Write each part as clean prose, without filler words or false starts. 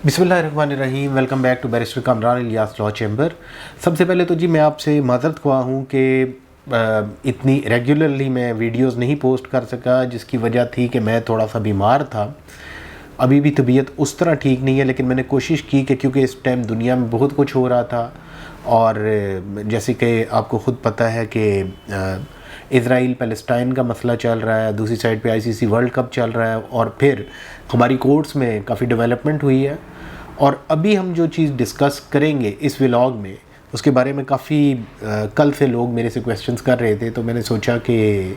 बिस्मिल्लाहिर्रहमानिर्रहीम। Welcome back to barrister Kamran Ilyas law chamber. सबसे पहले तो जी मैं आपसे माज़रत ख्वाह हूँ कि इतनी रेगुलरली मैं वीडियोस नहीं पोस्ट कर सका, जिसकी वजह थी कि मैं थोड़ा सा बीमार था। अभी भी तबीयत उस तरह ठीक नहीं है, लेकिन मैंने कोशिश की कि क्योंकि इस टाइम दुनिया में बहुत कुछ हो रहा था और जैसे कि आपको ख़ुद पता है कि इज़राइल पैलेस्टाइन का मसला चल रहा है, दूसरी साइड पे आईसीसी वर्ल्ड कप चल रहा है और फिर हमारी कोर्ट्स में काफ़ी डेवलपमेंट हुई है। और अभी हम जो चीज़ डिस्कस करेंगे इस व्लॉग में, उसके बारे में काफ़ी कल से लोग मेरे से क्वेश्चंस कर रहे थे, तो मैंने सोचा कि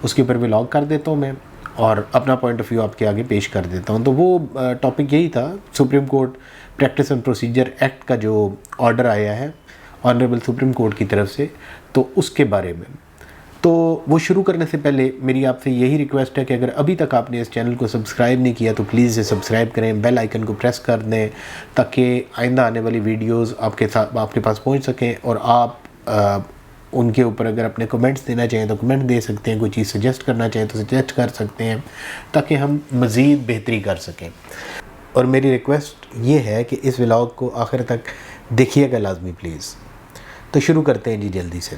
उसके ऊपर व्लॉग कर देता हूँ मैं और अपना पॉइंट ऑफ व्यू आपके आगे पेश कर देता हूँ। तो वो टॉपिक यही था, supreme court practice and procedure act का जो ऑर्डर आया है ऑनरेबल सुप्रीम कोर्ट की तरफ से, तो उसके बारे में। तो वो शुरू करने से पहले मेरी आपसे यही रिक्वेस्ट है कि अगर अभी तक आपने इस चैनल को सब्सक्राइब नहीं किया तो प्लीज़ इसे सब्सक्राइब करें, बेल आइकन को प्रेस कर दें ताकि आइंदा आने वाली वीडियोस आपके पास पहुंच सकें और आप उनके ऊपर अगर अपने कमेंट्स देना चाहें तो कमेंट दे सकते हैं, कोई चीज़ सजेस्ट करना चाहें तो सजेस्ट कर सकते हैं ताकि हम मज़ीद बेहतरी कर सकें। और मेरी रिक्वेस्ट ये है कि इस व्लॉग को आखिर तक देखिएगा लाजमी प्लीज़। तो शुरू करते हैं जी जल्दी से।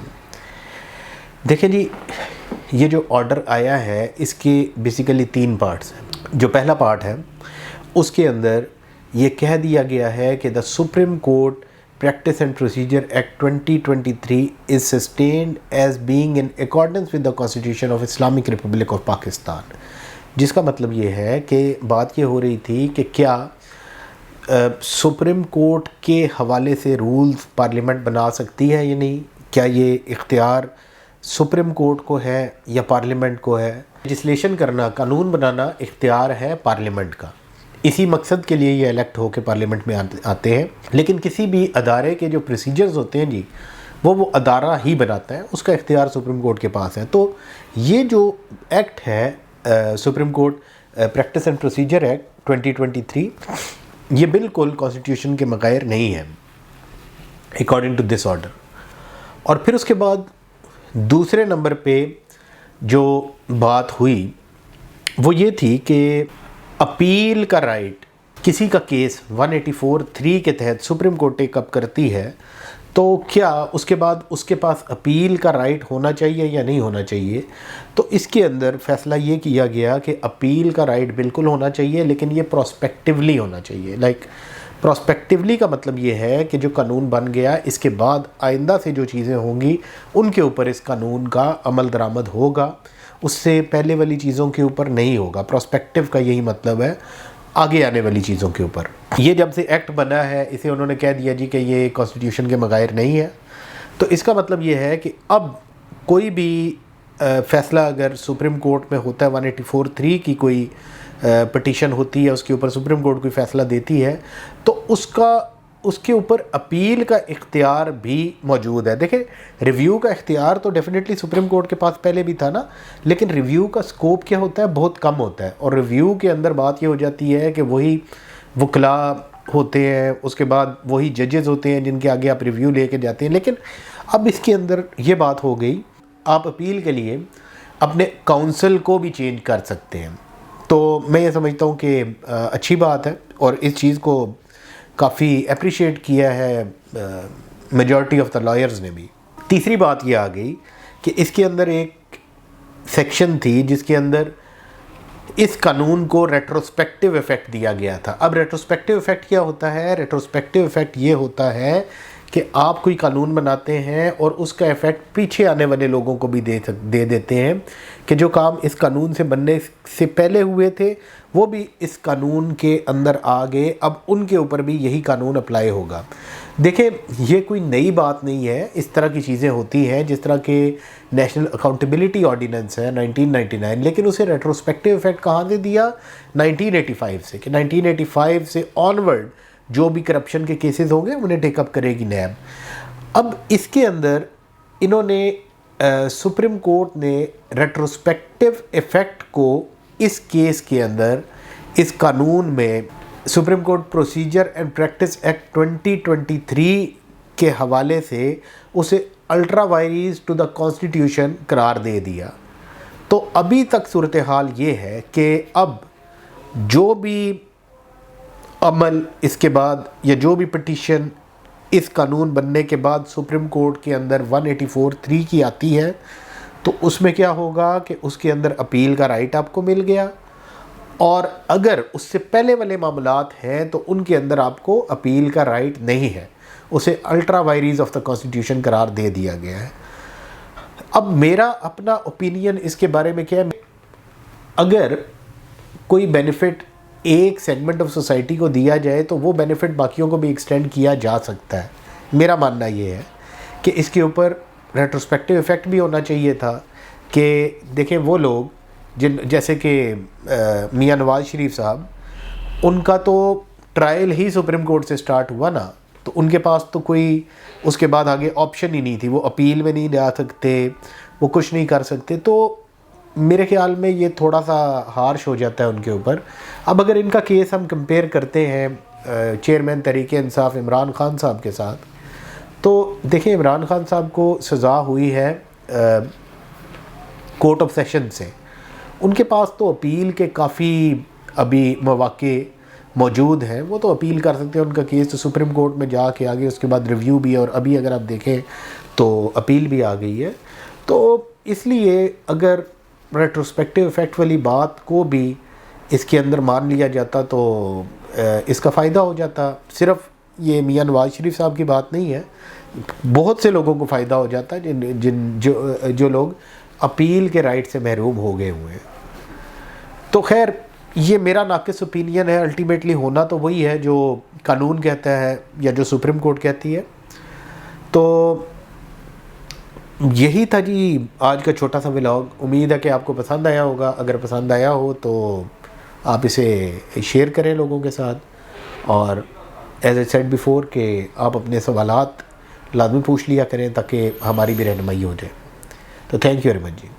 देखें जी, ये जो ऑर्डर आया है इसके बेसिकली 3 पार्ट्स हैं। जो पहला पार्ट है उसके अंदर ये कह दिया गया है कि the supreme court practice and procedure act 2023 is sustained as being in accordance with the constitution of Islamic Republic of Pakistan. जिसका मतलब ये है कि बात ये हो रही थी कि क्या सुप्रीम कोर्ट के हवाले से रूल्स पार्लियामेंट बना सकती है या नहीं, क्या ये इख्तियार सुप्रीम कोर्ट को है या पार्लियामेंट को है। लेजिस्लेशन करना, कानून बनाना इख्तियार है पार्लियामेंट का, इसी मकसद के लिए ये इलेक्ट होकर पार्लियामेंट में आते हैं। लेकिन किसी भी अदारे के जो प्रोसीजर्स होते हैं जी, वो अदारा ही बनाता है, उसका इख्तियार सुप्रीम कोर्ट के पास है। तो ये जो एक्ट है supreme court practice and procedure act 2023, ये बिल्कुल कॉन्स्टिट्यूशन के बगैर नहीं है अकॉर्डिंग टू दिस ऑर्डर। और फिर उसके बाद दूसरे नंबर पे जो बात हुई वो ये थी कि अपील का राइट, किसी का केस 184(3) के तहत सुप्रीम कोर्ट टेकअप करती है तो क्या उसके बाद उसके पास अपील का राइट होना चाहिए या नहीं होना चाहिए। तो इसके अंदर फैसला ये किया गया कि अपील का राइट बिल्कुल होना चाहिए, लेकिन ये प्रोस्पेक्टिवली होना चाहिए। प्रोस्पेक्टिवली का मतलब ये है कि जो कानून बन गया इसके बाद आइंदा से जो चीज़ें होंगी उनके ऊपर इस कानून का अमल दरामद होगा, उससे पहले वाली चीज़ों के ऊपर नहीं होगा। प्रोस्पेक्टिव का यही मतलब है, आगे आने वाली चीज़ों के ऊपर। ये जब से एक्ट बना है इसे उन्होंने कह दिया जी कि ये कॉन्स्टिट्यूशन के बगैर नहीं है। तो इसका मतलब ये है कि अब कोई भी फ़ैसला अगर सुप्रीम कोर्ट में होता है, 184(3) की कोई पटिशन होती है, उसके ऊपर सुप्रीम कोर्ट कोई फ़ैसला देती है तो उसके ऊपर अपील का इख्तियार भी मौजूद है। देखिए, रिव्यू का इख्तियार तो डेफिनेटली सुप्रीम कोर्ट के पास पहले भी था ना, लेकिन रिव्यू का स्कोप क्या होता है, बहुत कम होता है। और रिव्यू के अंदर बात ये हो जाती है कि वही वकला होते हैं, उसके बाद वही जजेस होते हैं जिनके आगे आप रिव्यू लेके जाते हैं। लेकिन अब इसके अंदर ये बात हो गई, आप अपील के लिए अपने काउंसिल को भी चेंज कर सकते हैं। तो मैं ये समझता हूँ कि अच्छी बात है और इस चीज़ को काफ़ी अप्रिशिएट किया है मेजॉरिटी ऑफ द लॉयर्स ने भी। तीसरी बात ये आ गई कि इसके अंदर एक सेक्शन थी जिसके अंदर इस कानून को रेट्रोस्पेक्टिव इफ़ेक्ट दिया गया था। अब रेट्रोस्पेक्टिव इफ़ेक्ट क्या होता है? रेट्रोस्पेक्टिव इफ़ेक्ट ये होता है कि आप कोई कानून बनाते हैं और उसका इफ़ेक्ट पीछे आने वाले लोगों को भी दे देते हैं कि जो काम इस कानून से बनने से पहले हुए थे वो भी इस कानून के अंदर आ गए, अब उनके ऊपर भी यही कानून अप्लाई होगा। देखें, ये कोई नई बात नहीं है, इस तरह की चीज़ें होती हैं। जिस तरह के नेशनल अकाउंटेबिलिटी ऑर्डिनेंस है 1999, लेकिन उसे रेट्रोस्पेक्टिव इफ़ेक्ट कहाँ से दिया? 1985 से, कि 1985 से ऑनवर्ड जो भी करप्शन के केसेस होंगे उन्हें टेकअप करेगी नैब। अब इसके अंदर इन्होंने सुप्रीम कोर्ट ने रेट्रोस्पेक्टिव इफ़ेक्ट को इस केस के अंदर, इस कानून में supreme court procedure and practice act 2023 के हवाले से उसे ultra vires to the constitution करार दे दिया। तो अभी तक सूरत हाल ये है कि अब जो भी अमल, इसके बाद या जो भी पिटीशन इस कानून बनने के बाद सुप्रीम कोर्ट के अंदर 184(3) की आती है, तो उसमें क्या होगा कि उसके अंदर अपील का राइट आपको मिल गया, और अगर उससे पहले वाले मामलात हैं तो उनके अंदर आपको अपील का राइट नहीं है, उसे अल्ट्रा वायरीज ऑफ द कॉन्स्टिट्यूशन करार दे दिया गया है। अब मेरा अपना ओपिनियन इसके बारे में क्या है, अगर कोई बेनिफिट एक सेगमेंट ऑफ सोसाइटी को दिया जाए तो वो बेनिफिट बाकियों को भी एक्सटेंड किया जा सकता है। मेरा मानना ये है कि इसके ऊपर रेट्रोस्पेक्टिव इफ़ेक्ट भी होना चाहिए था कि देखें वो लोग जिन जैसे कि मियां नवाज़ शरीफ साहब, उनका तो ट्रायल ही सुप्रीम कोर्ट से स्टार्ट हुआ ना, तो उनके पास तो कोई उसके बाद आगे ऑप्शन ही नहीं थी, वो अपील में नहीं जा सकते, वो कुछ नहीं कर सकते। तो मेरे ख्याल में ये थोड़ा सा हार्श हो जाता है उनके ऊपर। अब अगर इनका केस हम कंपेयर करते हैं चेयरमैन तहरीक इंसाफ इमरान खान साहब के साथ, तो देखिए इमरान खान साहब को सज़ा हुई है कोर्ट ऑफ सेशन से, उनके पास तो अपील के काफ़ी अभी मौके मौजूद हैं, वो तो अपील कर सकते हैं। उनका केस तो सुप्रीम कोर्ट में जाके आगे, उसके बाद रिव्यू भी, और अभी अगर आप देखें तो अपील भी आ गई है। तो इसलिए अगर रेट्रोस्पेक्टिव इफ़ेक्ट वाली बात को भी इसके अंदर मान लिया जाता तो इसका फ़ायदा हो जाता। सिर्फ ये मियां नवाज़ शरीफ साहब की बात नहीं है, बहुत से लोगों को फ़ायदा हो जाता है जो लोग अपील के राइट से महरूम हो गए हुए हैं। तो खैर ये मेरा नाक़िस ओपिनियन है, अल्टीमेटली होना तो वही है जो कानून कहता है या जो सुप्रीम कोर्ट कहती है। तो यही था जी आज का छोटा सा व्लॉग। उम्मीद है कि आपको पसंद आया होगा। अगर पसंद आया हो तो आप इसे शेयर करें लोगों के साथ, और एज ए सेड बिफोर कि आप अपने सवालात लाजमी पूछ लिया करें ताकि हमारी भी रहनुमाई हो जाए। तो thank you very much ji.